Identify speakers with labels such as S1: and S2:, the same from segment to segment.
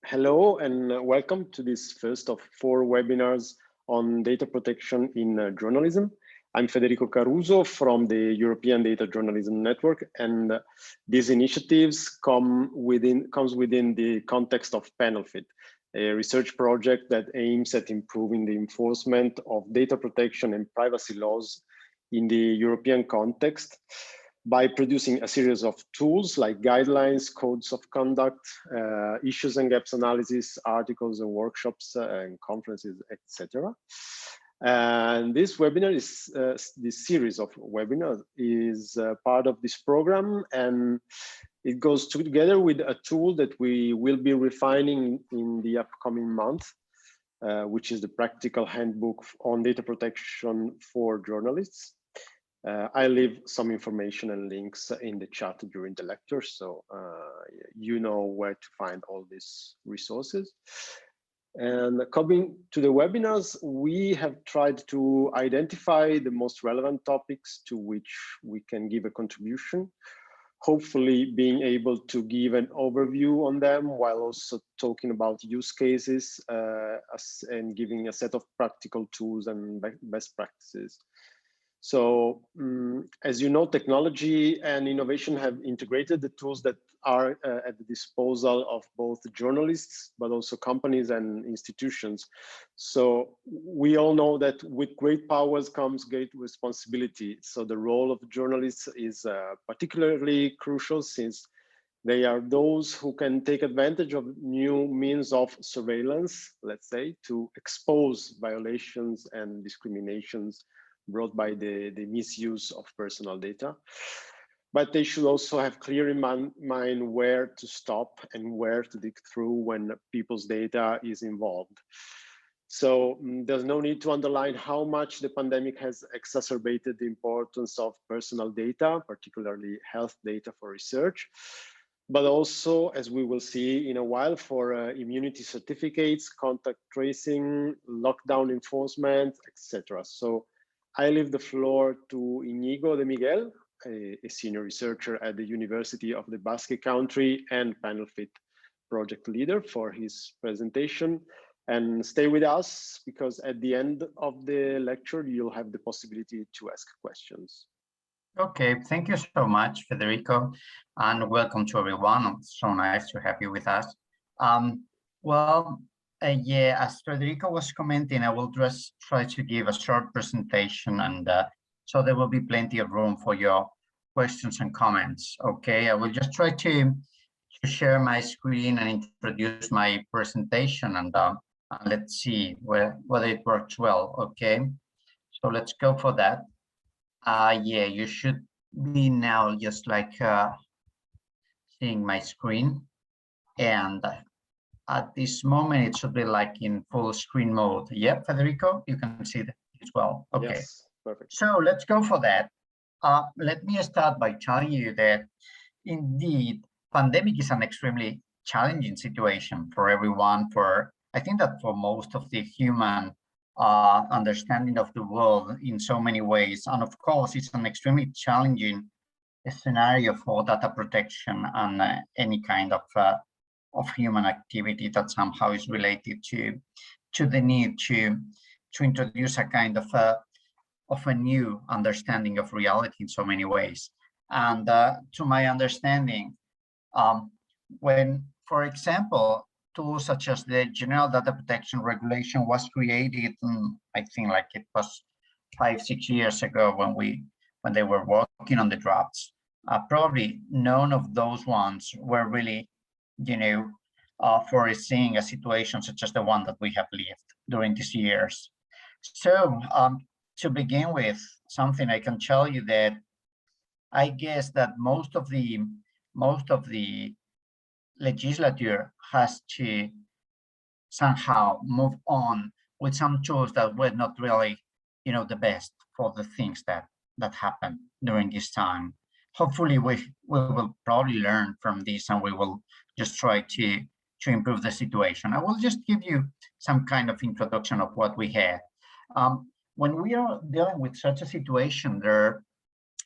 S1: Hello and welcome to this first of 4 webinars on data protection in journalism. I'm Federico Caruso from the European Data Journalism Network, and these initiatives comes within the context of Panelfit, a research project that aims at improving the enforcement of data protection and privacy laws in the European context, by producing a series of tools like guidelines, codes of conduct, issues and gaps analysis, articles and workshops and conferences, etc. And this webinar is, this series of webinars is part of this program, and it goes together with a tool that we will be refining in the upcoming month, which is the practical handbook on data protection for journalists. I leave some information and links in the chat during the lecture, so you know where to find all these resources. And coming to the webinars, we have tried to identify the most relevant topics to which we can give a contribution, hopefully being able to give an overview on them while also talking about use cases and giving a set of practical tools and best practices. So as you know, technology and innovation have integrated the tools that are at the disposal of both journalists, but also companies and institutions. So we all know that with great powers comes great responsibility. So the role of journalists is particularly crucial, since they are those who can take advantage of new means of surveillance, let's say, to expose violations and discriminations brought by the misuse of personal data. But they should also have clear in mind where to stop and where to dig through when people's data is involved. So there's no need to underline how much the pandemic has exacerbated the importance of personal data, particularly health data for research, but also, as we will see in a while, for immunity certificates, contact tracing, lockdown enforcement, etc. So I leave the floor to Iñigo de Miguel, a senior researcher at the University of the Basque Country and Panelfit project leader, for his presentation. And stay with us, because at the end of the lecture, you'll have the possibility to ask questions.
S2: Okay, thank you so much, Federico, and welcome to everyone. It's so nice to have you with us. Yeah, as Federico was commenting, I will just try to give a short presentation, and so there will be plenty of room for your questions and comments. Okay, I will just try to share my screen and introduce my presentation, and let's see whether it works well. Okay, so let's go for that. Yeah, you should be now just like seeing my screen, and at this moment it should be like in full screen mode. Yep, Federico, you can see that as well. Okay,
S1: yes, perfect.
S2: So let's go for that. Let me start by telling you that indeed pandemic is an extremely challenging situation for everyone. I think that for most of the human understanding of the world in so many ways, and of course it's an extremely challenging scenario for data protection and any kind of human activity that somehow is related to the need to introduce a kind of a new understanding of reality in so many ways. And to my understanding, when, for example, tools such as the General Data Protection Regulation was created, I think like it was 5-6 years ago when they were working on the drafts, probably none of those ones were really, foreseeing a situation such as the one that we have lived during these years. So to begin with, something I can tell you that I guess that most of the legislature has to somehow move on with some tools that were not really, the best for the things that happened during this time. Hopefully we will probably learn from this, and we will just try to improve the situation. I will just give you some kind of introduction of what we had. When we are dealing with such a situation, there are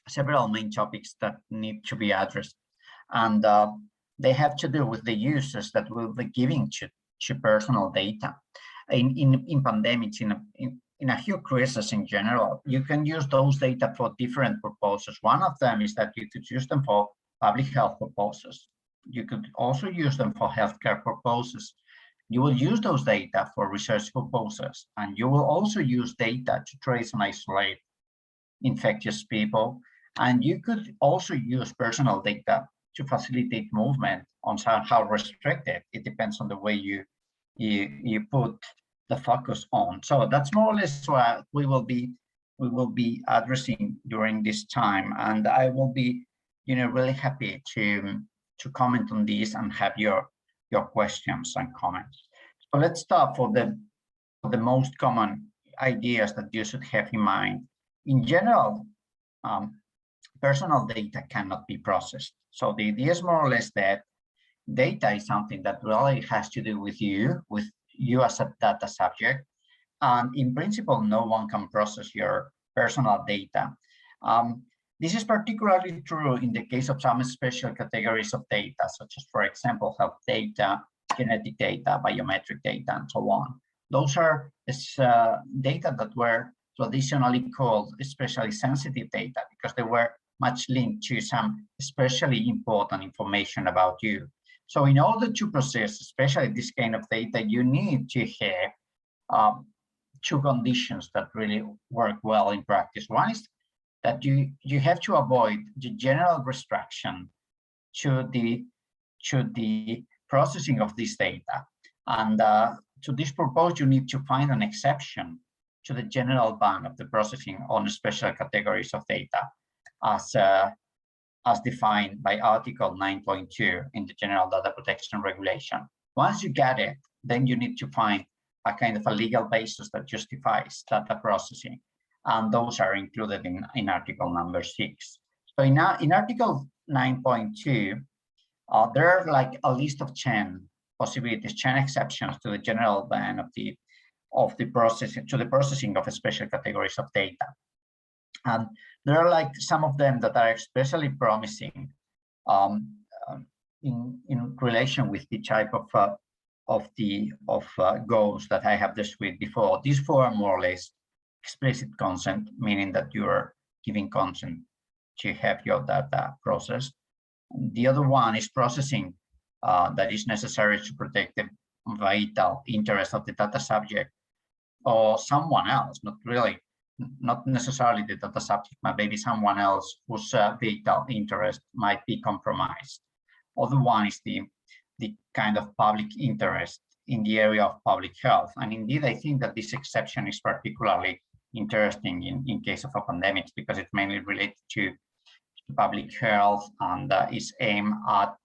S2: several main topics that need to be addressed. And they have to do with the uses that will be giving to personal data. In pandemics, in a few crises in general, you can use those data for different purposes. One of them is that you could use them for public health purposes. You could also use them for healthcare purposes. You will use those data for research purposes, and you will also use data to trace and isolate infectious people. And you could also use personal data to facilitate movement on how restricted. It depends on the way you put the focus on. So that's more or less what we will be addressing during this time, and I will be, really happy to comment on these and have your questions and comments. So let's start for the most common ideas that you should have in mind. In general, personal data cannot be processed. So the idea is more or less that data is something that really has to do with you as a data subject. And in principle, no one can process your personal data. This is particularly true in the case of some special categories of data, such as, for example, health data, genetic data, biometric data, and so on. Those are data that were traditionally called especially sensitive data because they were much linked to some especially important information about you. So in order to process, especially this kind of data, you need to have two conditions that really work well in practice. One is that you have to avoid the general restriction to the processing of this data. And to this purpose, you need to find an exception to the general ban of the processing on special categories of data as defined by Article 9.2 in the General Data Protection Regulation. Once you get it, then you need to find a kind of a legal basis that justifies data processing. And those are included in Article number 6. So in Article 9.2, there are like a list of 10 possibilities, 10 exceptions to the general ban of the processing of special categories of data. And there are like some of them that are especially promising in relation with the type of goals that I have described before. These four are more or less explicit consent, meaning that you are giving consent to have your data processed. The other one is processing that is necessary to protect the vital interest of the data subject or someone else, not necessarily the data subject, but maybe someone else whose vital interest might be compromised. Other one is the kind of public interest in the area of public health. And indeed, I think that this exception is particularly interesting in case of a pandemic because it's mainly related to public health and is aimed at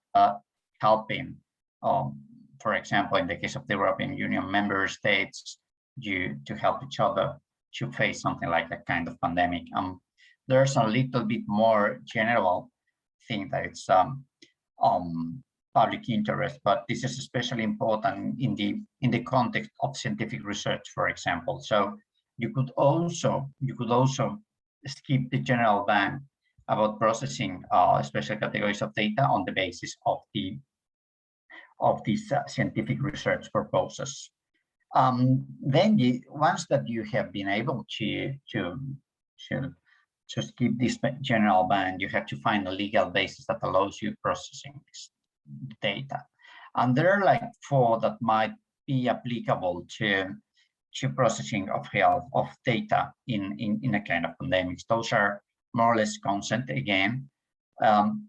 S2: helping, for example, in the case of the European Union member states, to help each other to face something like that kind of pandemic. There's a little bit more general thing that it's public interest, but this is especially important in the context of scientific research, for example. So you could also skip the general ban about processing special categories of data on the basis of these scientific research purposes. Then once that you have been able to skip this general ban, you have to find a legal basis that allows you processing this data. And there are like four that might be applicable to processing of health of data in a kind of pandemics. Those are more or less consent again.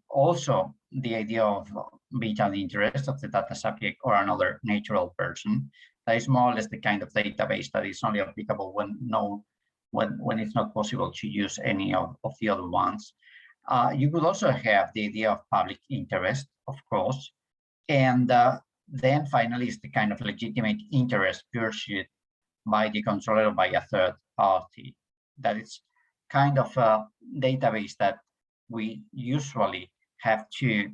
S2: Also, the idea of vital interest of the data subject or another natural person. That is more or less the kind of database that is only applicable when it's not possible to use any of the other ones. You could also have the idea of public interest, of course, and then finally is the kind of legitimate interest pursued by the controller or by a third party. That is kind of a database that we usually have to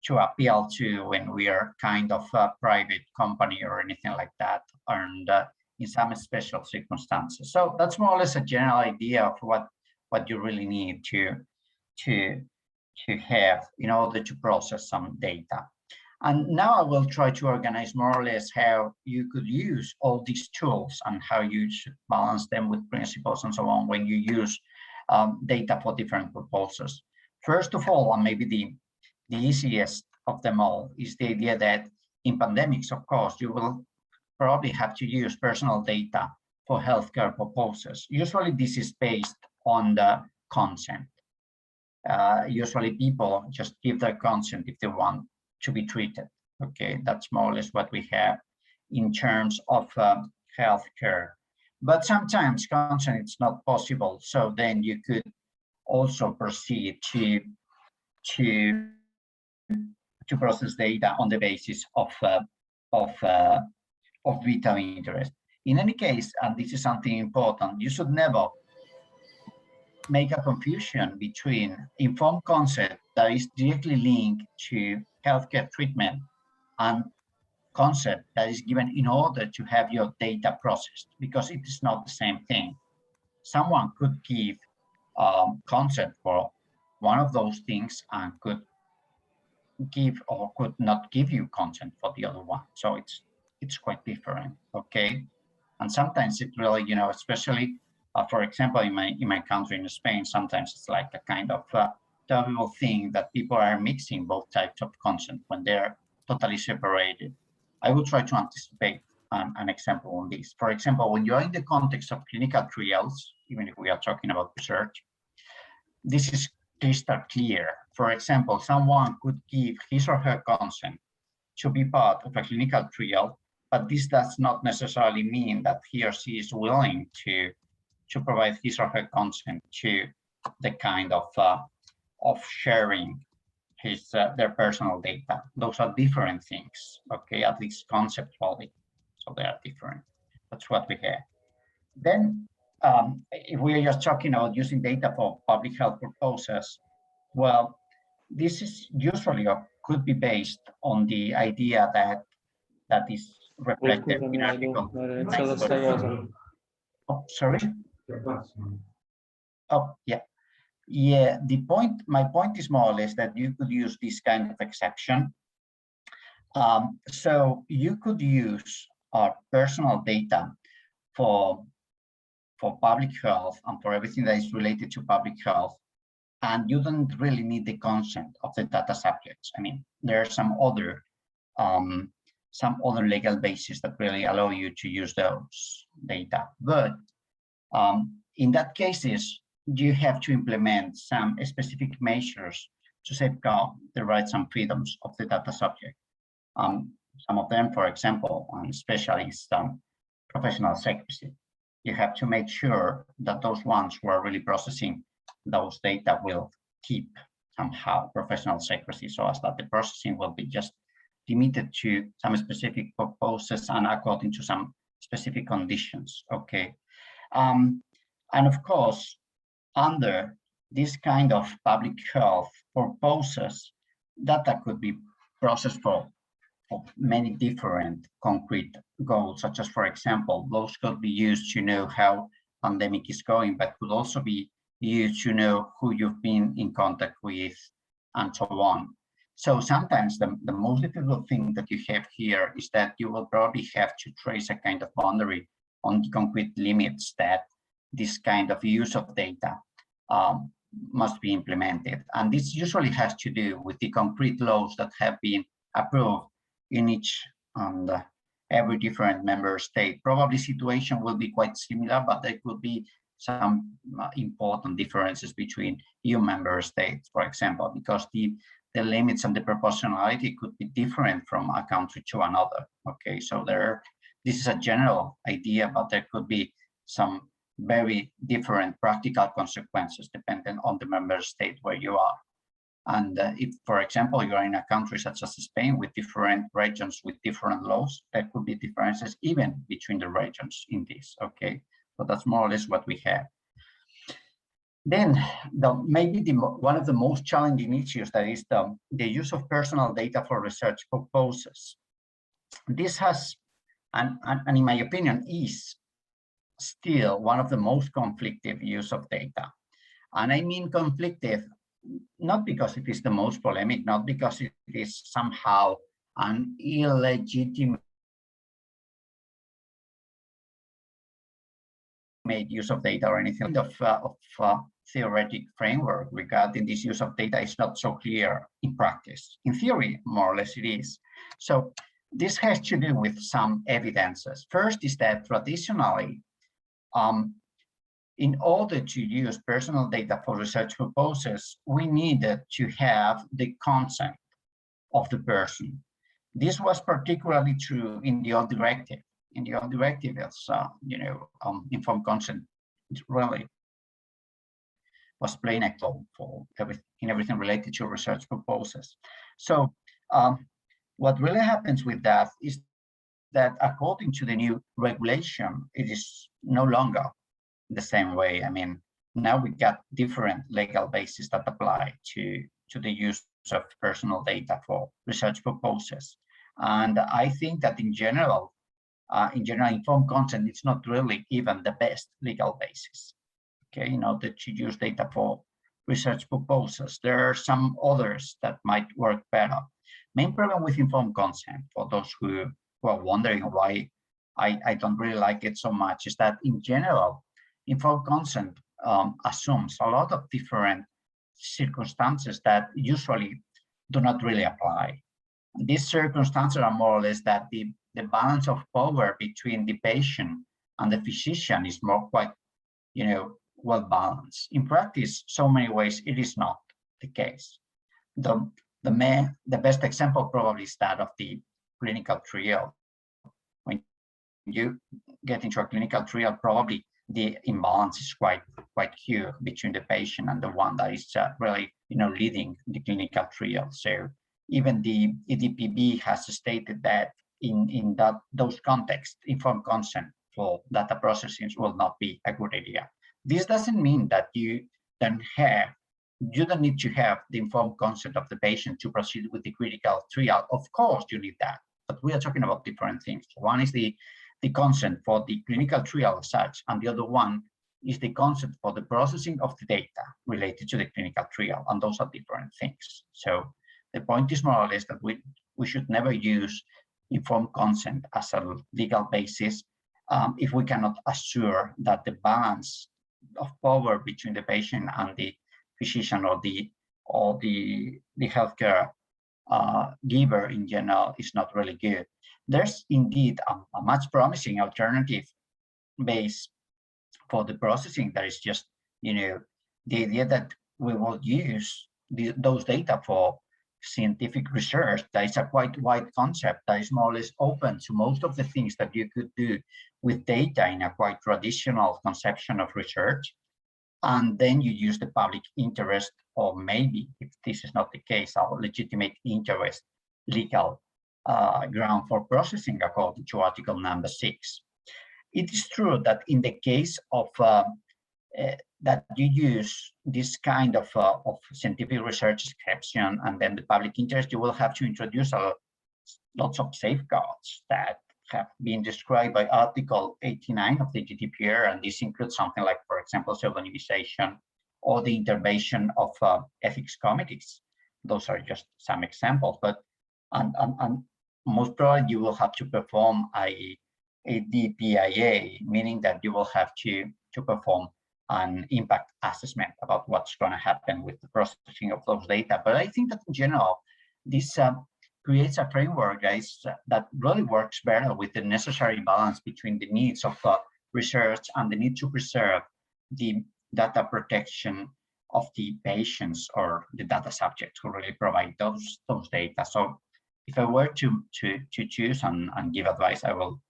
S2: appeal to when we are kind of a private company or anything like that, and in some special circumstances. So that's more or less a general idea of what you really need to have in order to process some data. And now I will try to organize more or less how you could use all these tools and how you should balance them with principles and so on when you use data for different purposes. First of all, and maybe the easiest of them all, is the idea that in pandemics, of course, you will probably have to use personal data for healthcare purposes. Usually this is based on the consent. Usually people just give their consent if they want to be treated. Okay, that's more or less what we have in terms of healthcare. But sometimes consent is not possible, so then you could also proceed to process data on the basis of vital interest. In any case, and this is something important, you should never make a confusion between informed consent that is directly linked to healthcare treatment and consent that is given in order to have your data processed, because it is not the same thing. Someone could give consent for one of those things and could give or could not give you consent for the other one. So it's quite different, okay? And sometimes it really, you know, especially for example, in my country, in Spain, sometimes it's like a kind of terrible thing that people are mixing both types of consent when they're totally separated. I will try to anticipate an example on this. For example, when you're in the context of clinical trials, even if we are talking about research, this is crystal clear. For example, someone could give his or her consent to be part of a clinical trial, but this does not necessarily mean that he or she is willing to provide his or her consent to the kind of sharing their personal data. Those are different things, okay, at least conceptually. So they are different. That's what we have. Then, if we are just talking about using data for public health purposes, well, this is usually or could be based on the idea that is reflected in article. Oh, sorry. Oh, yeah. Yeah, my point is more or less that you could use this kind of exception. So you could use personal data for public health and for everything that is related to public health, and you don't really need the consent of the data subjects. I mean, there are some other legal bases that really allow you to use those data, but in that cases, you have to implement some specific measures to safeguard the rights and freedoms of the data subject. Some of them, for example, especially some professional secrecy. You have to make sure that those ones who are really processing those data will keep somehow professional secrecy, so as that the processing will be just limited to some specific purposes and according to some specific conditions, okay? And of course, under this kind of public health purposes, data could be processed for many different concrete goals, such as, for example, those could be used to know how pandemic is going, but could also be used to know who you've been in contact with, and so on. So sometimes the most difficult thing that you have here is that you will probably have to trace a kind of boundary on the concrete limits that this kind of use of data must be implemented. And this usually has to do with the concrete laws that have been approved in each and every different member state. Probably situation will be quite similar, but there could be some important differences between EU member states, for example, because the limits and the proportionality could be different from a country to another. Okay, so this is a general idea, but there could be some very different practical consequences depending on the member state where you are. And if, for example, you are in a country such as Spain with different regions with different laws, there could be differences even between the regions in this, okay? So that's more or less what we have. Then maybe one of the most challenging issues, that is the use of personal data for research purposes. This has, and in my opinion, is still one of the most conflictive use of data. And I mean conflictive, not because it is the most polemic, not because it is somehow an illegitimate use of data or anything of theoretic framework regarding this use of data is not so clear in practice. In theory, more or less it is. So this has to do with some evidences. First is that traditionally, in order to use personal data for research purposes, we needed to have the consent of the person. This was particularly true in the old directive. In the old directive, it's informed consent really was plain for everything related to research purposes. So what really happens with that is that according to the new regulation, it is no longer the same way. I mean, now we got different legal bases that apply to the use of personal data for research purposes. And I think that in general, informed consent is not really even the best legal basis, okay, in order to use data for research purposes. There are some others that might work better. Main problem with informed consent, for those who are wondering why I don't really like it so much, is that in general, informed consent assumes a lot of different circumstances that usually do not really apply. These circumstances are more or less that the balance of power between the patient and the physician is quite well balanced. In practice, so many ways it is not the case. The best example probably is that of the clinical trial. When you get into a clinical trial, probably the imbalance is quite huge between the patient and the one that is really leading the clinical trial. So even the EDPB has stated that in those contexts, informed consent for data processing will not be a good idea. This doesn't mean that you don't need to have the informed consent of the patient to proceed with the critical trial. Of course, you need that, but we are talking about different things. One is the consent for the clinical trial as such, and the other one is the consent for the processing of the data related to the clinical trial, and those are different things. So the point is more or less that we should never use informed consent as a legal basis if we cannot assure that the balance of power between the patient and the physician or the healthcare giver in general is not really good. There's indeed a much promising alternative base for the processing. That is just the idea that we will use those data for scientific research. That is a quite wide concept that is more or less open to most of the things that you could do with data in a quite traditional conception of research. And then you use the public interest, or maybe, if this is not the case, our legitimate interest legal ground for processing according to Article number 6. It is true that in the case of that you use this kind of scientific research exception and then the public interest, you will have to introduce lots of safeguards that have been described by Article 89 of the GDPR, and this includes something like, for example, pseudonymization or the intervention of ethics committees. Those are just some examples, but and most probably you will have to perform a DPIA, meaning that you will have to perform an impact assessment about what's going to happen with the processing of those data. But I think that in general, this creates a framework that really works better with the necessary balance between the needs of research and the need to preserve the data protection of the patients or the data subjects who really provide those data. So if I were to choose and give advice, I will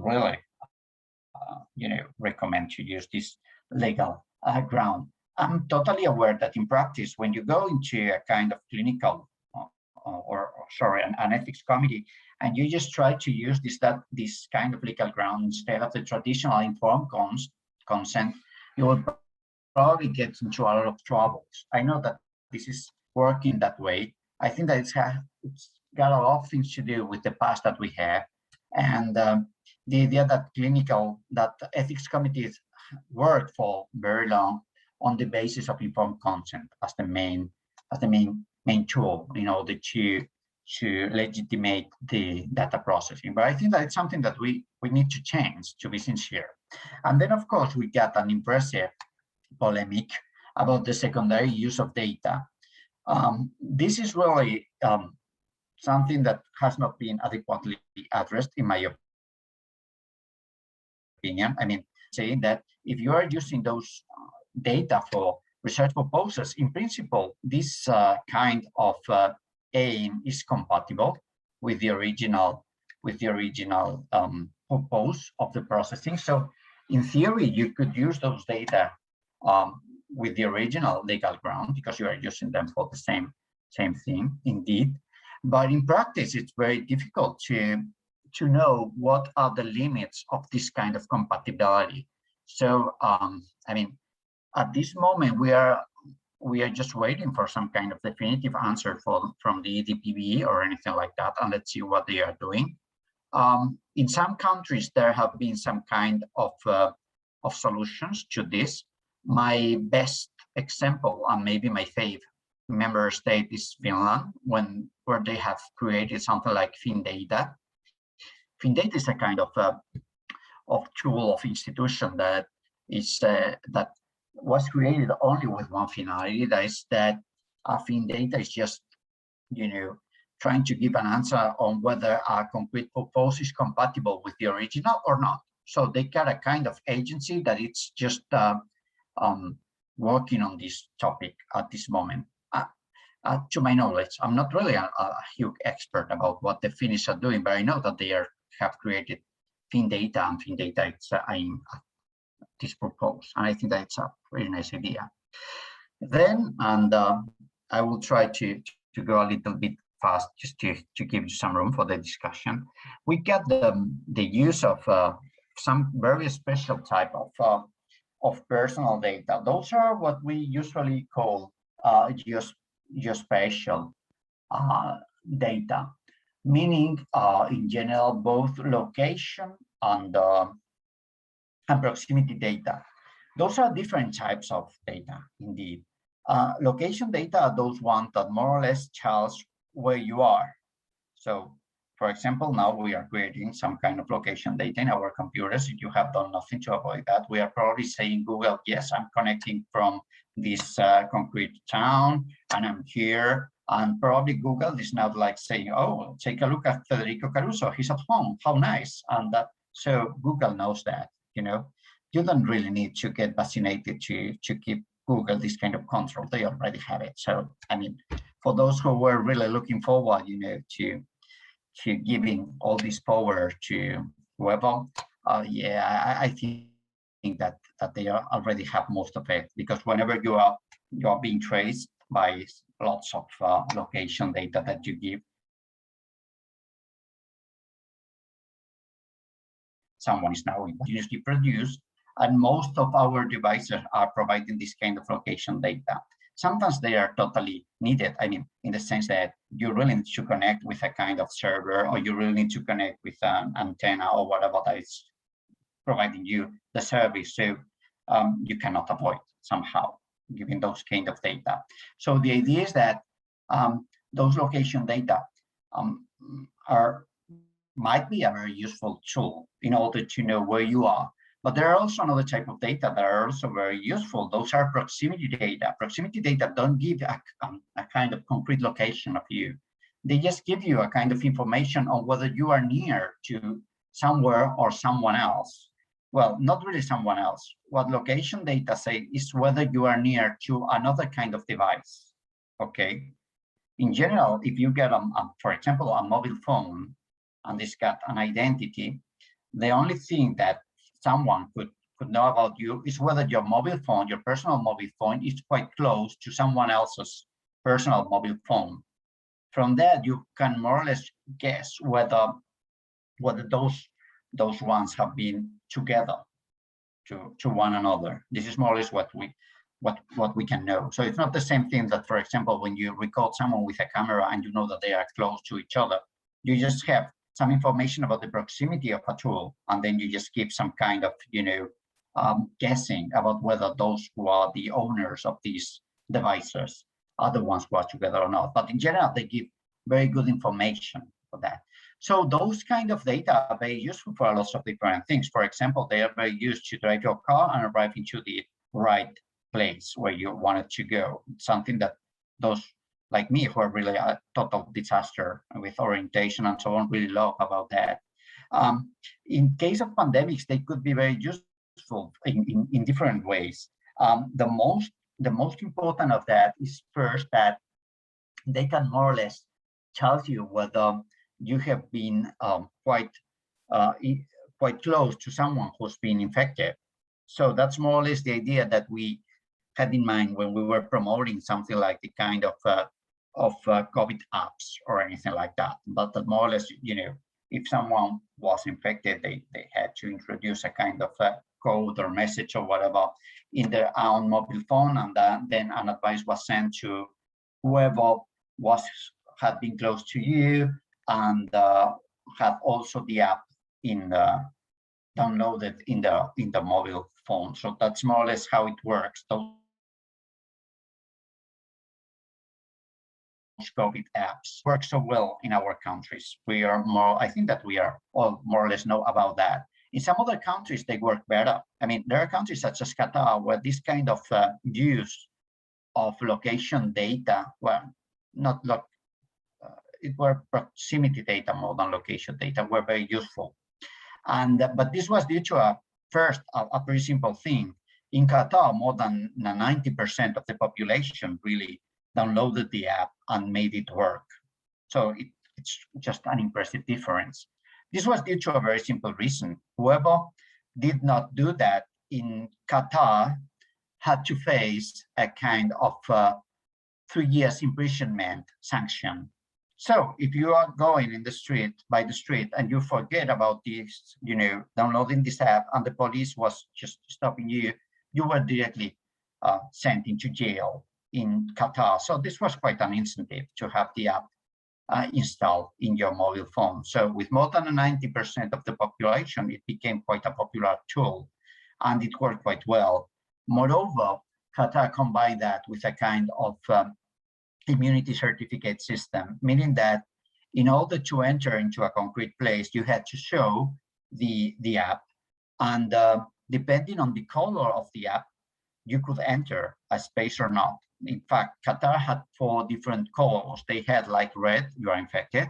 S2: really recommend to use this legal ground. I'm totally aware that in practice, when you go into a kind of clinical an ethics committee, and you just try to use this kind of legal ground instead of the traditional informed consent, you will probably get into a lot of troubles. I know that this is working that way. I think that it's got a lot of things to do with the past that we have, and the idea that ethics committees work for very long on the basis of informed consent as the main tool in order to to legitimate the data processing. But I think that it's something that we need to change, to be sincere. And then, of course, we got an impressive polemic about the secondary use of data. This is really something that has not been adequately addressed, in my opinion. I mean, saying that if you are using those data for research purposes, in principle, this kind of aim is compatible with the original purpose of the processing. So in theory, you could use those data with the original legal ground because you are using them for the same thing, indeed. But in practice, it's very difficult to know what are the limits of this kind of compatibility. So I mean, at this moment, we are just waiting for some kind of definitive answer from the EDPB or anything like that, and let's see what they are doing. In some countries, there have been some kind of solutions to this. My best example, and maybe my favorite member state, is Finland, where they have created something like FinData. FinData is a kind of tool of institution that is that was created only with one finality. That is that FinData is just, trying to give an answer on whether a concrete proposal is compatible with the original or not. So they got a kind of agency that it's just working on this topic at this moment. To my knowledge, I'm not really a huge expert about what the Finnish are doing, but I know that they have created FinData, and FinData is aimed at this proposal, and I think that's a really nice idea. Then, and I will try to go a little bit fast just to give you some room for the discussion. We get the use of some very special type of personal data. Those are what we usually call geospatial data, meaning in general both location and proximity data. Those are different types of data, indeed. Location data are those ones that more or less tells where you are. So, for example, now we are creating some kind of location data in our computers. If you have done nothing to avoid that, we are probably saying, Google, yes, I'm connecting from this concrete town, and I'm here. And probably Google is now like saying, oh, take a look at Federico Caruso. He's at home. How nice. And so Google knows that, You don't really need to get vaccinated to give Google this kind of control. They already have it. So, I mean, for those who were really looking forward, to giving all this power to whoever, yeah, I think that they already have most of it, because whenever you are being traced by lots of location data that you give, someone is now continuously produced, and most of our devices are providing this kind of location data. Sometimes they are totally needed. I mean, in the sense that you really need to connect with a kind of server, or you really need to connect with an antenna or whatever that is providing you the service. So you cannot avoid somehow giving those kind of data. So the idea is that those location data might be a very useful tool in order to know where you are. But there are also another type of data that are also very useful. Those are proximity data. Proximity data don't give a kind of concrete location of you. They just give you a kind of information on whether you are near to somewhere or someone else. Well, not really someone else. What location data say is whether you are near to another kind of device, okay? In general, if you get, for example, a mobile phone, and it's got an identity, the only thing that someone could know about you is whether your mobile phone, your personal mobile phone, is quite close to someone else's personal mobile phone. From that, you can more or less guess whether those ones have been together to one another. This is more or less what we can know. So it's not the same thing that, for example, when you record someone with a camera and you know that they are close to each other, you just have some information about the proximity of a tool, and then you just give some kind of, guessing about whether those who are the owners of these devices are the ones who are together or not. But in general, they give very good information for that. So those kind of data are very useful for lots of different things. For example, they are very used to drive your car and arrive into the right place where you wanted to go. Something that those like me who are really a total disaster with orientation and so on really love about that. In case of pandemics, they could be very useful in different ways. The most important of that is first that they can more or less tell you whether you have been quite close to someone who's been infected. So that's more or less the idea that we had in mind when we were promoting something like the kind of COVID apps or anything like that. But that more or less, if someone was infected, they had to introduce a kind of code or message or whatever in their own mobile phone, and then an advice was sent to whoever had been close to you and had also the app downloaded in the mobile phone. So that's more or less how it works. Those COVID apps work so well in our countries. I think that we are all more or less know about that. In some other countries, they work better. I mean, there are countries such as Qatar where this kind of use of location data, well, not it were proximity data more than location data, were very useful. But this was due to a very simple thing. In Qatar, more than 90% of the population really downloaded the app and made it work. So it's just an impressive difference. This was due to a very simple reason. Whoever did not do that in Qatar had to face a kind of 3 years imprisonment sanction. So if you are going in the street, by the street, and you forget about this, downloading this app, and the police was just stopping you, you were directly sent into jail in Qatar. So this was quite an incentive to have the app installed in your mobile phone. So with more than 90% of the population, it became quite a popular tool, and it worked quite well. Moreover, Qatar combined that with a kind of immunity certificate system, meaning that in order to enter into a concrete place, you had to show the app, and depending on the color of the app, you could enter a space or not. In fact, Qatar had 4 different colors. They had like red, you are infected;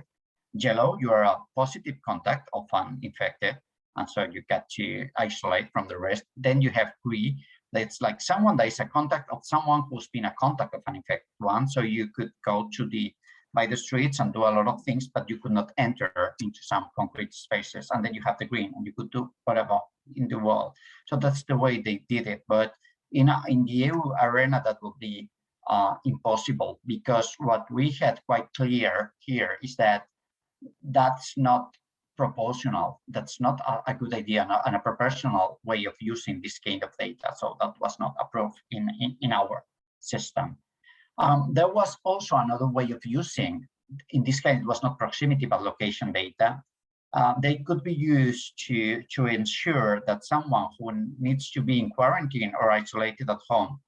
S2: yellow, you are a positive contact of an infected, and so you get to isolate from the rest. Then you have green, that's like someone that is a contact of someone who's been a contact of an infected one. So you could go by the streets and do a lot of things, but you could not enter into some concrete spaces. And then you have the green, and you could do whatever in the world. So that's the way they did it. But in the EU arena, that would be impossible, because what we had quite clear here is that that's not proportional. That's not a good idea and a proportional way of using this kind of data. So that was not approved in our system. There was also another way of using, in this case, it was not proximity, but location data. They could be used to ensure that someone who needs to be in quarantine or isolated at home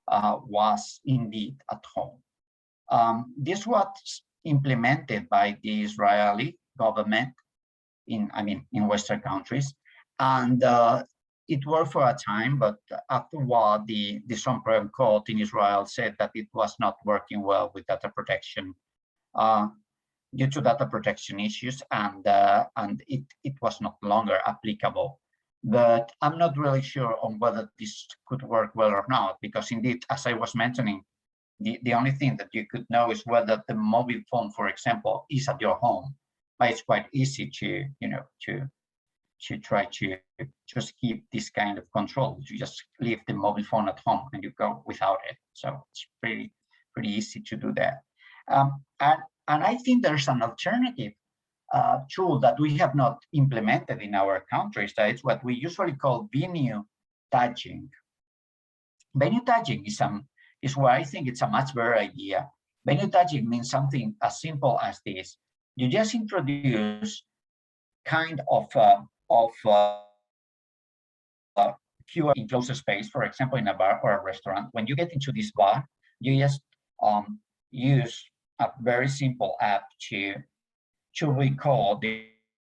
S2: was indeed at home. This was implemented by the Israeli government in Western countries, and it worked for a time, but afterward the Supreme Court in Israel said that it was not working well with data protection due to data protection issues, and it was not longer applicable. But I'm not really sure on whether this could work well or not, because indeed, as I was mentioning, the only thing that you could know is whether the mobile phone, for example, is at your home. But it's quite easy to try to just keep this kind of control. You just leave the mobile phone at home and you go without it. So it's pretty easy to do that. And I think there's an alternative tool that we have not implemented in our countries. That is what we usually call venue tagging. Venue tagging is where I think it's a much better idea. Venue tagging means something as simple as this. You just introduce kind of QR in closer space, for example, in a bar or a restaurant. When you get into this bar, you just use a very simple app to recall the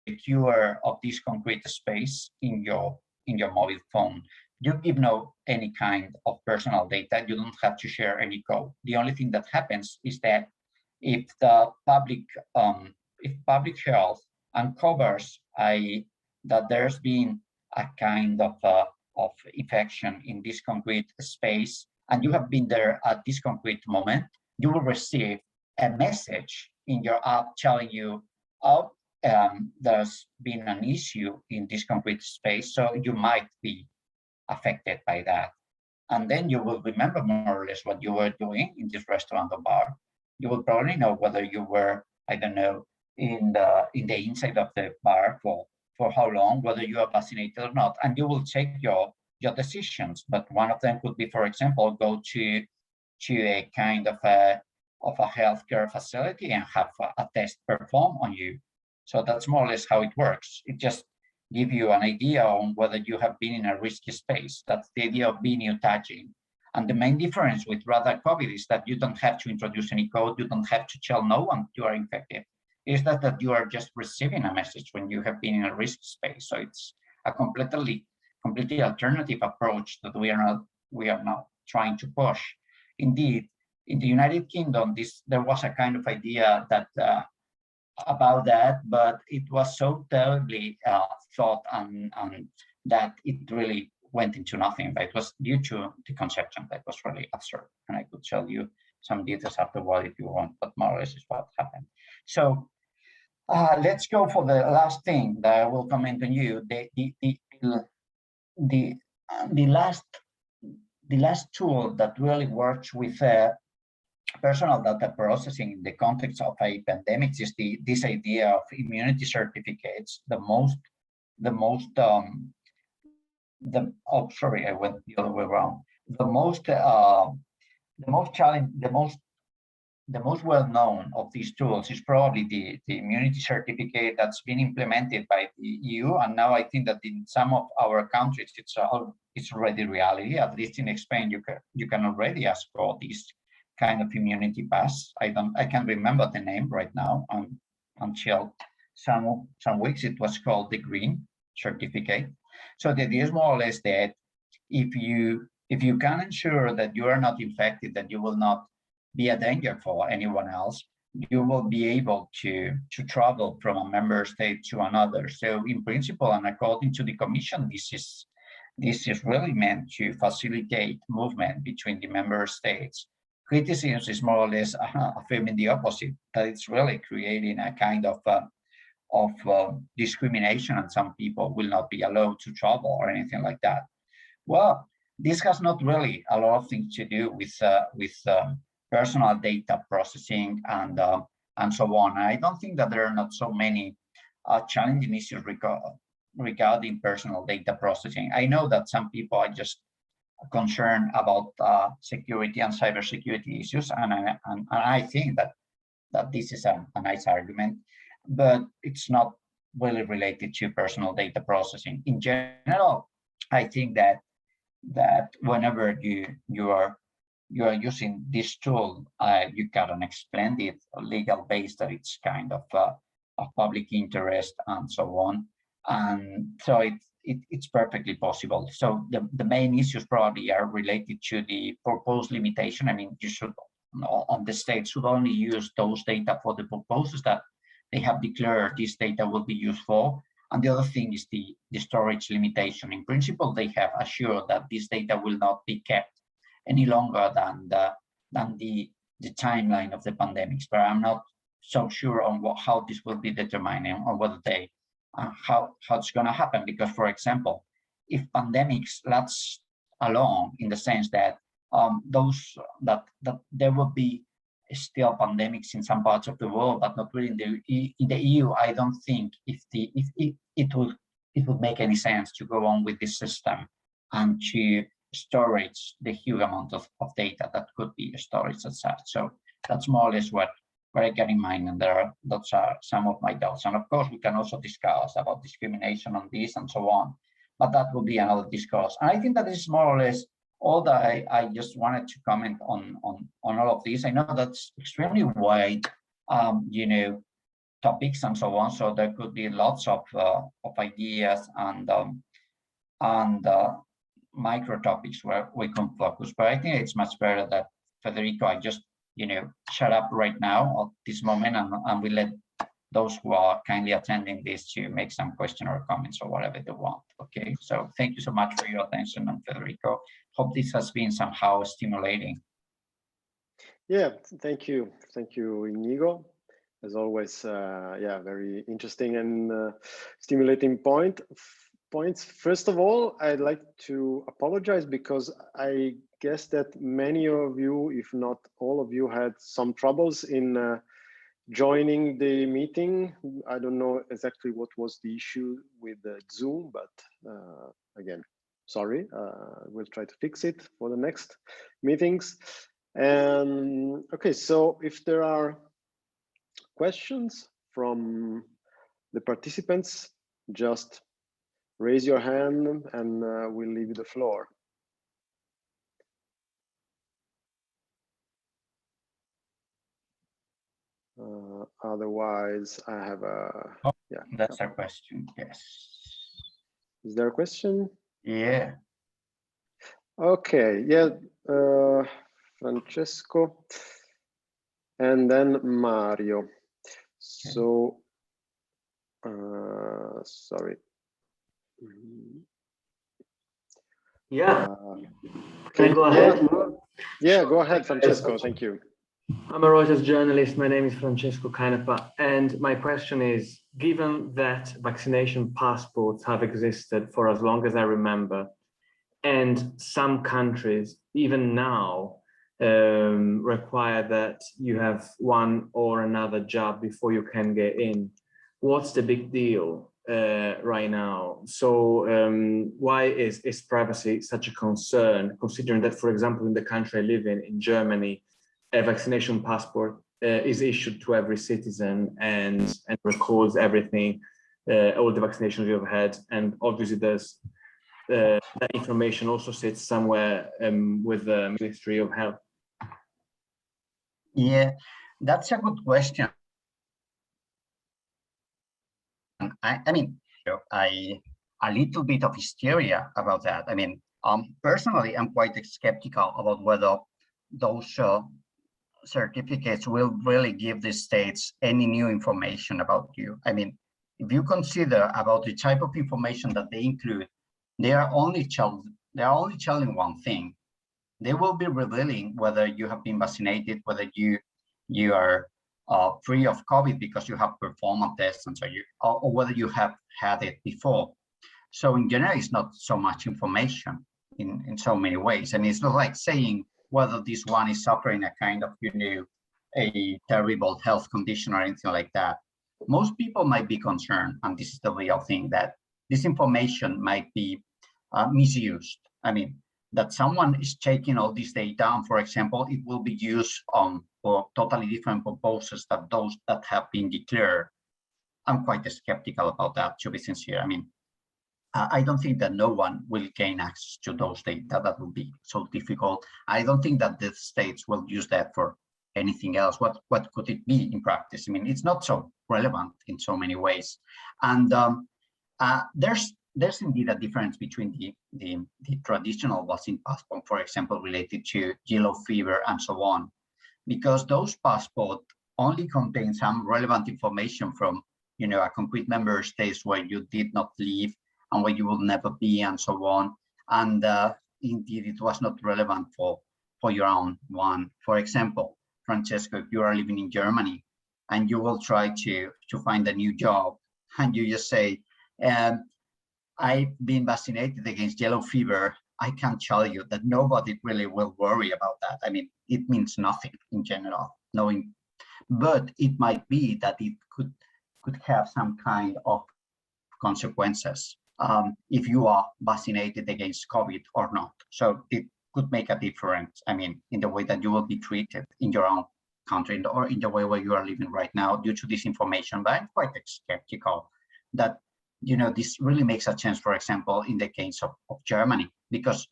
S2: QR of this concrete space in your mobile phone. You give no any kind of personal data. You don't have to share any code. The only thing that happens is that if the public health uncovers that there's been a kind of infection in this concrete space, and you have been there at this concrete moment, you will receive a message in your app telling you, oh, there's been an issue in this concrete space, so you might be affected by that. And then you will remember more or less what you were doing in this restaurant or bar. You will probably know whether you were, I don't know, in the inside of the bar for how long, whether you are vaccinated or not, and you will take your decisions. But one of them could be, for example, go to a kind of a healthcare facility and have a test performed on you. So that's more or less how it works. It just gives you an idea on whether you have been in a risky space. That's the idea of being touching. And the main difference with rather COVID is that you don't have to introduce any code. You don't have to tell no one you are infected. Is that you are just receiving a message when you have been in a risk space. So it's a completely alternative approach that we are now trying to push. Indeed, in the United Kingdom, there was a kind of idea that about that, but it was so terribly thought and that it really went into nothing. But it was due to the conception that was really absurd. And I could tell you some details afterward if you want, but more or less is what happened. So let's go for the last thing that I will comment on you. The last tool that really works with personal data processing in the context of a pandemic is this idea of immunity certificates. Sorry, I went the other way around. The most well-known of these tools is probably the immunity certificate that's been implemented by the EU, and now I think that in some of our countries it's already reality. At least in Spain, you can already ask for this kind of immunity pass. I can't remember the name right now. Until some weeks it was called the green certificate. So the idea is more or less that if you can ensure that you are not infected, that you will not be a danger for anyone else, you will be able to travel from a member state to another. So in principle, and according to the Commission, this is really meant to facilitate movement between the member states. Criticism is more or less affirming the opposite, that it's really creating a kind of discrimination, and some people will not be allowed to travel or anything like that. Well, this has not really a lot of things to do with personal data processing and so on. I don't think that there are not so many challenging issues regarding personal data processing. I know that some people are just concerned about security and cybersecurity issues, and I think that this is a nice argument, but it's not really related to personal data processing. In general, I think that whenever you are using this tool, you got an splendid legal base that it's kind of public interest and so on, and so it's perfectly possible. So the main issues probably are related to the proposed limitation. I mean, you should, on the states should only use those data for the purposes that they have declared this data will be used for. And the other thing is the storage limitation. In principle, they have assured that this data will not be kept any longer than the timeline of the pandemics. But I'm not so sure on how this will be determined, or whether they how it's going to happen. Because, for example, if pandemics last along, in the sense that that there will be still pandemics in some parts of the world, but not really in the EU, I don't think it would make any sense to go on with this system and to storage the huge amount of data that could be storage as such. So that's more or less what I get in mind, and those are some of my doubts. And of course, we can also discuss about discrimination on this and so on, but that will be another discourse. And I think that this is more or less all that I just wanted to comment on all of this. I know that's extremely wide, topics and so on. So there could be lots of ideas and micro topics where we can focus. But I think it's much better that Federico, I just shut up right now at this moment, and we let those who are kindly attending this to make some question or comments or whatever they want. Okay, so thank you so much for your attention, and Federico, hope this has been somehow stimulating.
S1: Yeah, thank you, Iñigo. As always, yeah, very interesting and stimulating points. First of all, I'd like to apologize because I guess that many of you, if not all of you, had some troubles in joining the meeting. I don't know exactly what was the issue with Zoom, but again, sorry, we'll try to fix it for the next meetings. And okay, so if there are questions from the participants, just raise your hand and we'll leave you the floor. Otherwise, I have a, yeah.
S2: That's a question, yes.
S1: Is there a question?
S2: Yeah.
S1: Okay, yeah, Francesco, and then Mario. Okay. So, sorry.
S3: Yeah, can I go ahead?
S1: Yeah, go ahead, Francesco, thank you.
S3: I'm a Reuters journalist. My name is Francesco Canepa, and my question is, given that vaccination passports have existed for as long as I remember, and some countries, even now, require that you have one or another jab before you can get in, what's the big deal right now? So why is privacy such a concern, considering that, for example, in the country I live in Germany, a vaccination passport is issued to every citizen and records everything, all the vaccinations you've had, and obviously there's that information also sits somewhere with the Ministry of Health.
S2: Yeah, that's a good question. I mean, a little bit of hysteria about that. I mean, personally, I'm quite skeptical about whether those certificates will really give the states any new information about you. I mean, if you consider about the type of information that they include, they are only telling one thing. They will be revealing whether you have been vaccinated, whether you are free of COVID because you have performed a test, and so or whether you have had it before. So in general, it's not so much information in so many ways, and it's not like saying whether this one is suffering a kind of a terrible health condition or anything like that. Most people might be concerned, and this is the real thing, that this information might be misused. I mean, that someone is taking all this data, and for example, it will be used for totally different purposes than those that have been declared. I'm quite skeptical about that, to be sincere. I mean, I don't think that no one will gain access to those data. That would be so difficult. I don't think that the states will use that for anything else. What could it be in practice? I mean, it's not so relevant in so many ways. And there's indeed a difference between the traditional vaccine passport, for example, related to yellow fever and so on, because those passports only contain some relevant information from a concrete member states where you did not live and where you will never be, and so on. And indeed, it was not relevant for your own one. For example, Francesco, if you are living in Germany and you will try to find a new job, and you just say, I've been vaccinated against yellow fever, I can tell you that nobody really will worry about that. I mean, it means nothing in general, knowing, but it might be that it could have some kind of consequences if you are vaccinated against COVID or not. So it could make a difference, I mean, in the way that you will be treated in your own country or in the way where you are living right now due to this information. But I'm quite skeptical that this really makes a change, for example, in the case of Germany, because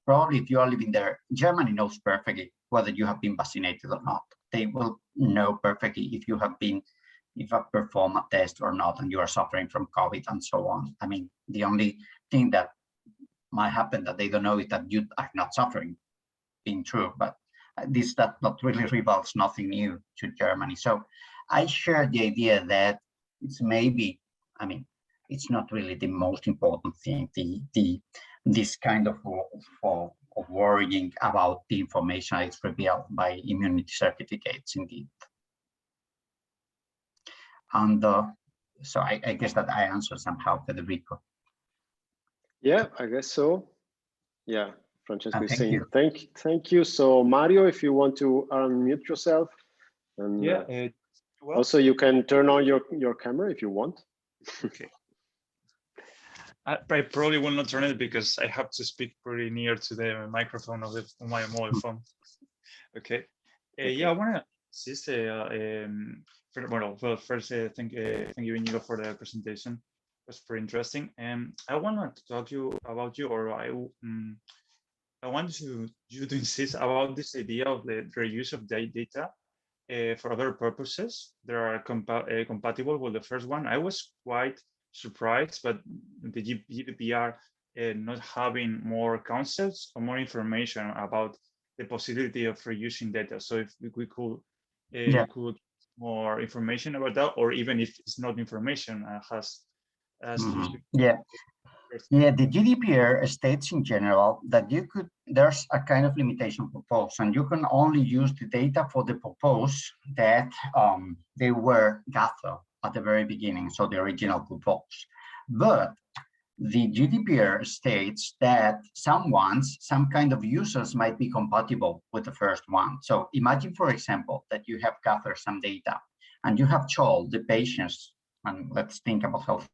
S2: probably if you are living there, Germany knows perfectly whether you have been vaccinated or not. They will know perfectly if you have performed a test or not, and you are suffering from COVID and so on. I mean, the only thing that might happen that they don't know is that you are not suffering, being true, but that not really revolves nothing new to Germany. So I share the idea that it's maybe, I mean, it's not really the most important thing, this kind of worrying about the information is revealed by immunity certificates indeed. And so I guess that I answered somehow, Federico.
S1: Yeah, I guess so. Yeah, Francesco is saying
S2: you.
S1: Thank you. So Mario, if you want to unmute yourself, and
S4: yeah,
S1: well, also you can turn on your camera if you want.
S4: Okay. I probably will not turn it because I have to speak pretty near to the microphone of my mobile phone. Okay. Yeah, I want to insist. Well, first, thank you, Iñigo, for the presentation. It was pretty interesting. And I want to talk about you, or I want you to insist about this idea of the reuse of data for other purposes that are compatible with the first one. I was quite surprised, but the GDPR not having more concepts or more information about the possibility of reusing data. So if we could could more information about that, or even if it's not information,
S2: Yeah, the GDPR states in general that there's a kind of limitation proposed, and you can only use the data for the purpose that they were gathered at the very beginning, so the original purpose. But the GDPR states that some kind of users might be compatible with the first one. So imagine, for example, that you have gathered some data and you have told the patients, and let's think about health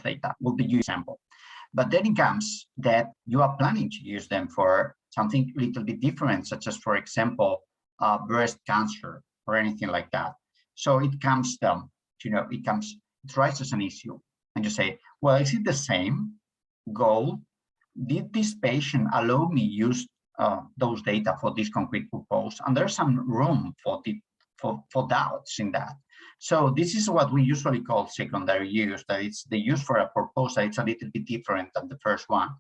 S2: data will be your example. But then it comes that you are planning to use them for something a little bit different, such as, for example, breast cancer or anything like that. So it comes down, it rises an issue, and you say, well, is it the same goal? Did this patient allow me use those data for this concrete purpose? And there's some room for doubts in that. So this is what we usually call secondary use, that it's the use for a purpose that it's a little bit different than the first one.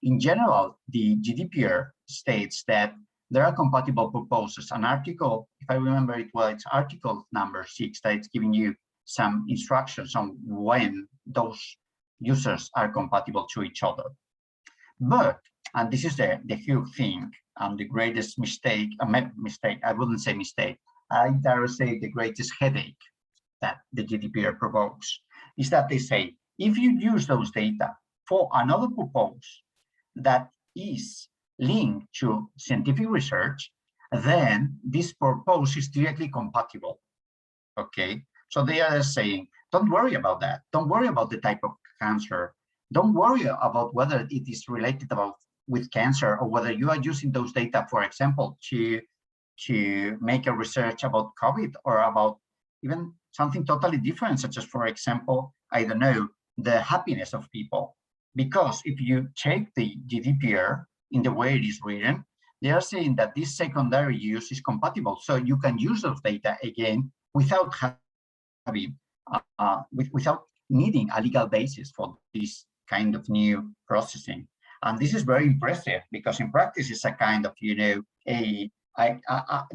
S2: In general, the GDPR states that there are compatible purposes. An article, if I remember it well, it's article number 6, that it's giving you some instructions on when those users are compatible to each other. But, and this is the huge thing, and the greatest mistake, I wouldn't say mistake, I dare say the greatest headache that the GDPR provokes, is that they say, if you use those data for another purpose that is linked to scientific research, then this purpose is directly compatible. Okay, so they are saying, don't worry about that. Don't worry about the type of cancer. Don't worry about whether it is related with cancer, or whether you are using those data, for example, to make a research about COVID, or about even something totally different, such as, for example, I don't know, the happiness of people. Because if you take the GDPR in the way it is written, they are saying that this secondary use is compatible. So you can use those data again without having, without needing a legal basis for this kind of new processing. And this is very impressive, because in practice, it's a kind of, a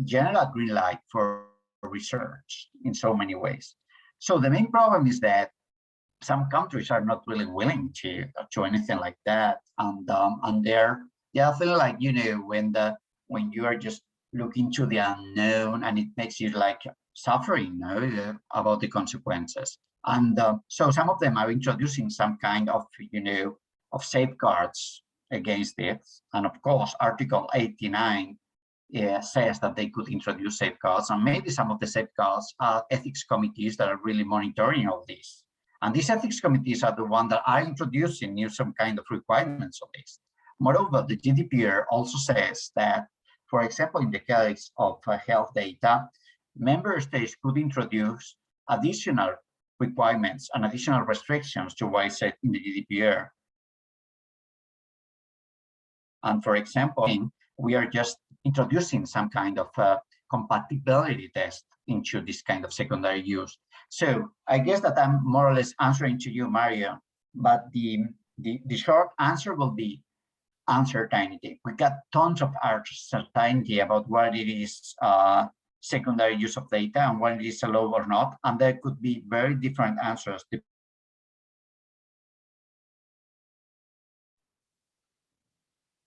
S2: general green light for research in so many ways. So the main problem is that some countries are not really willing to anything like that, and they're feeling like, when you are just looking to the unknown, and it makes you like suffering about the consequences. And so some of them are introducing some kind of of safeguards against it. And of course, Article 89 says that they could introduce safeguards, and maybe some of the safeguards are ethics committees that are really monitoring all this. And these ethics committees are the ones that are introducing some kind of requirements of this. Moreover, the GDPR also says that, for example, in the case of health data, member states could introduce additional requirements and additional restrictions to what is said in the GDPR. And for example, we are just introducing some kind of compatibility test into this kind of secondary use. So I guess that I'm more or less answering to you, Mario, but the short answer will be uncertainty. We got tons of uncertainty about what it is secondary use of data and what it is allowed or not, and there could be very different answers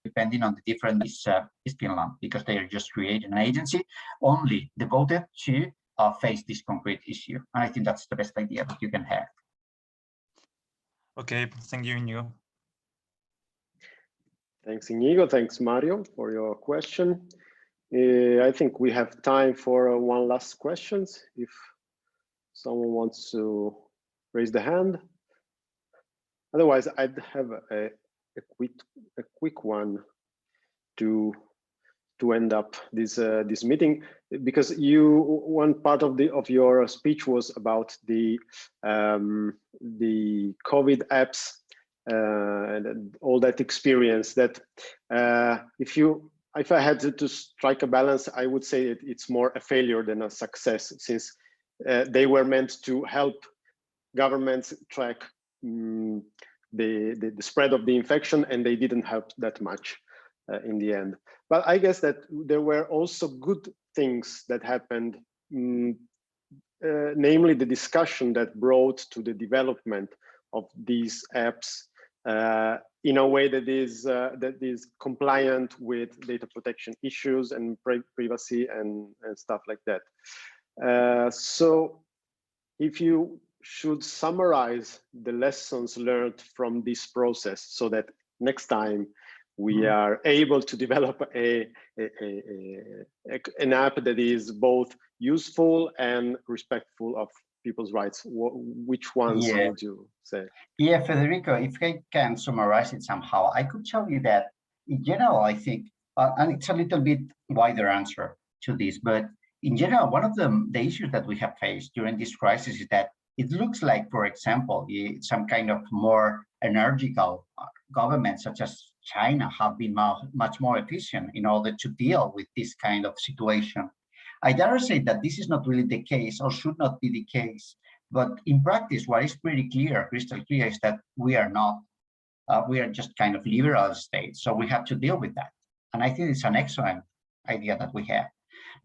S2: depending on the different is Finland, because they are just creating an agency only devoted to face this concrete issue. And I think that's the best idea that you can have.
S4: Okay, thank you, Iñigo.
S1: Thanks, Iñigo. Thanks, Mario, for your question. I think we have time for one last question, if someone wants to raise the hand. Otherwise, I'd have a quick one to end up this meeting, because one part of your speech was about the COVID apps and all that experience. That if I had to strike a balance, I would say it's more a failure than a success, since they were meant to help governments track the spread of the infection, and they didn't help that much in the end. But I guess that there were also good things that happened, namely the discussion that brought to the development of these apps in a way that is compliant with data protection issues and privacy and stuff like that. So if you should summarize the lessons learned from this process, so that next time we are able to develop an app that is both useful and respectful of people's rights, which ones would you say?
S2: Yeah, Federico, if I can summarize it somehow, I could tell you that in general, I think, and it's a little bit wider answer to this, but in general, one of the issues that we have faced during this crisis is that it looks like, for example, some kind of more energical governments, such as China, have been much more efficient in order to deal with this kind of situation. I dare say that this is not really the case, or should not be the case. But in practice, what is pretty clear, crystal clear, is that we are not. We are just kind of liberal state, so we have to deal with that. And I think it's an excellent idea that we have.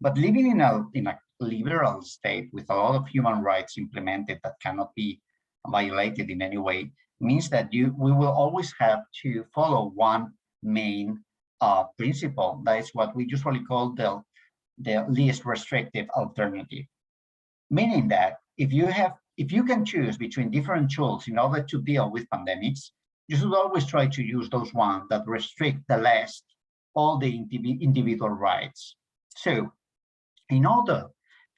S2: But living in a liberal state with a lot of human rights implemented that cannot be violated in any way means that we will always have to follow one main principle. That is what we usually call the least restrictive alternative. Meaning that if you can choose between different tools in order to deal with pandemics, you should always try to use those ones that restrict the least all the individual rights. So in order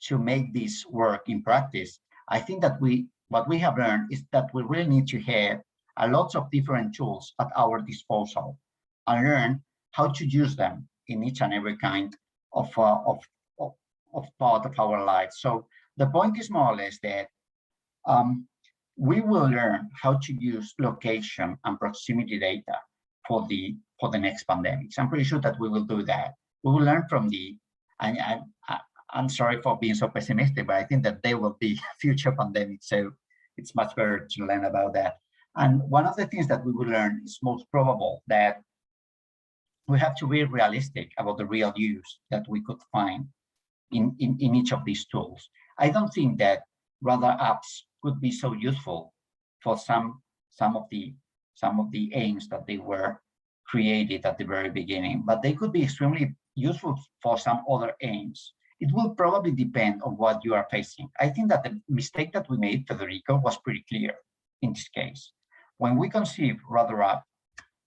S2: to make this work in practice, I think that what we have learned is that we really need to have a lot of different tools at our disposal and learn how to use them in each and every kind of part of our lives. So the point is more or less that we will learn how to use location and proximity data for the next pandemics. I'm pretty sure that we will do that. We will learn from I'm sorry for being so pessimistic, but I think that there will be future pandemics, so it's much better to learn about that. And one of the things that we will learn is most probable that we have to be realistic about the real use that we could find in each of these tools. I don't think that rather apps could be so useful for some of the aims that they were created at the very beginning, but they could be extremely useful for some other aims. It will probably depend on what you are facing. I think that the mistake that we made, Federico, was pretty clear in this case. When we conceived Rather App,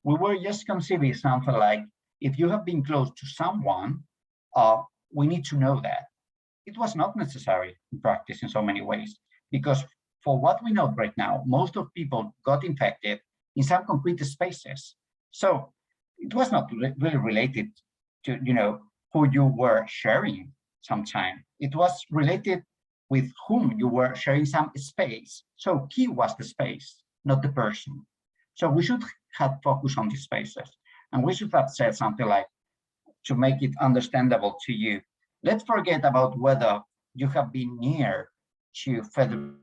S2: we were just conceiving something like, if you have been close to someone, we need to know that. It was not necessary in practice in so many ways, because for what we know right now, most of people got infected in some concrete spaces. So it was not really related to who you were sharing sometime. It was related with whom you were sharing some space. So key was the space, not the person. So we should have focused on these spaces. And we should have said something like, to make it understandable to you, let's forget about whether you have been near to Federico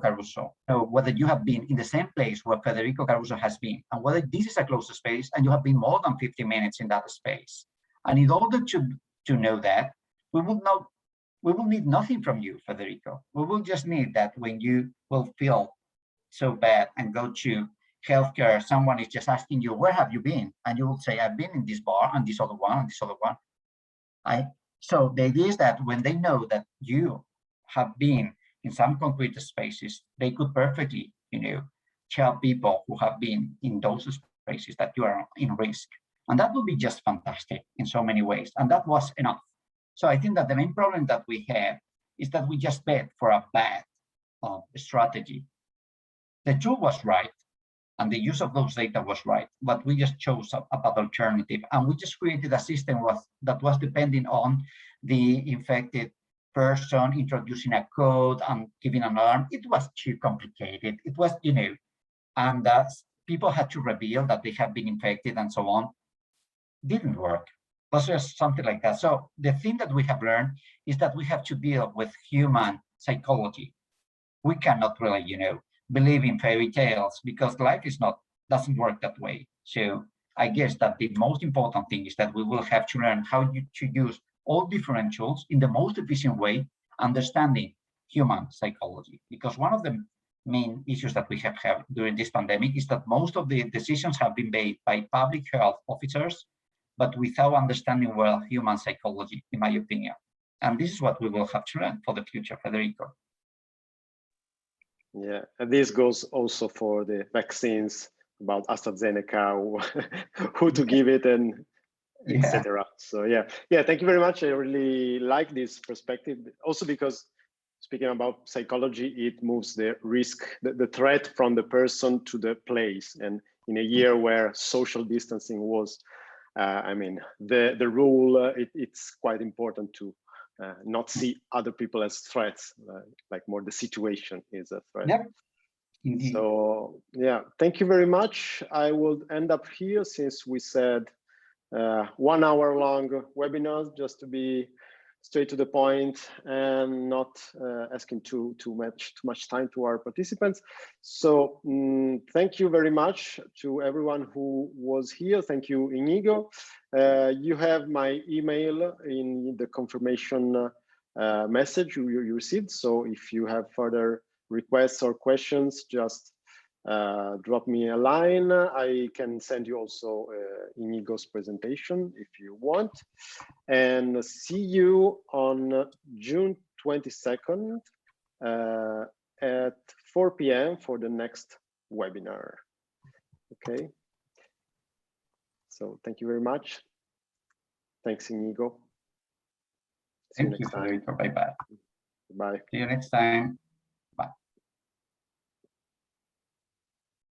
S2: Caruso, or whether you have been in the same place where Federico Caruso has been, and whether this is a closed space and you have been more than 50 minutes in that space. And in order to know that, we will need nothing from you, Federico. We will just need that when you will feel so bad and go to healthcare, someone is just asking you, where have you been? And you will say, I've been in this bar and this other one and this other one. So the idea is that when they know that you have been in some concrete spaces, they could perfectly, tell people who have been in those spaces that you are in risk. And that would be just fantastic in so many ways. And that was enough. So I think that the main problem that we have is that we just bet for a bad strategy. The tool was right, and the use of those data was right, but we just chose a bad alternative. And we just created a system that was depending on the infected person introducing a code and giving an alarm. It was too complicated. It was, and people had to reveal that they have been infected and so on. Didn't work. It was just something like that. So the thing that we have learned is that we have to deal with human psychology. We cannot really, believe in fairy tales because life doesn't work that way. So I guess that the most important thing is that we will have to learn how to use all different tools in the most efficient way, understanding human psychology. Because one of the main issues that we have had during this pandemic is that most of the decisions have been made by public health officers, but without understanding well human psychology, in my opinion. And this is what we will have to learn for the future, Federico.
S1: Yeah, and this goes also for the vaccines about AstraZeneca, who to give it and etc. So yeah, thank you very much. I really like this perspective, also because speaking about psychology, it moves the risk, the threat from the person to the place. And in a year where social distancing was, the rule, it's quite important to not see other people as threats, like more the situation is a threat.
S2: Yep. Indeed.
S1: So yeah, thank you very much. I will end up here since we said 1 hour long webinars, just to be straight to the point and not asking too much time to our participants. So thank you very much to everyone who was here. Thank you, Iñigo. You have my email in the confirmation message you received. So if you have further requests or questions, just drop me a line. I can send you also Iñigo's presentation if you want. And see you on June 22nd at 4 p.m. for the next webinar. Okay. So thank you very much. Thanks, Iñigo.
S2: Thank you, Federico. Bye-bye.
S1: Bye.
S2: See you next time.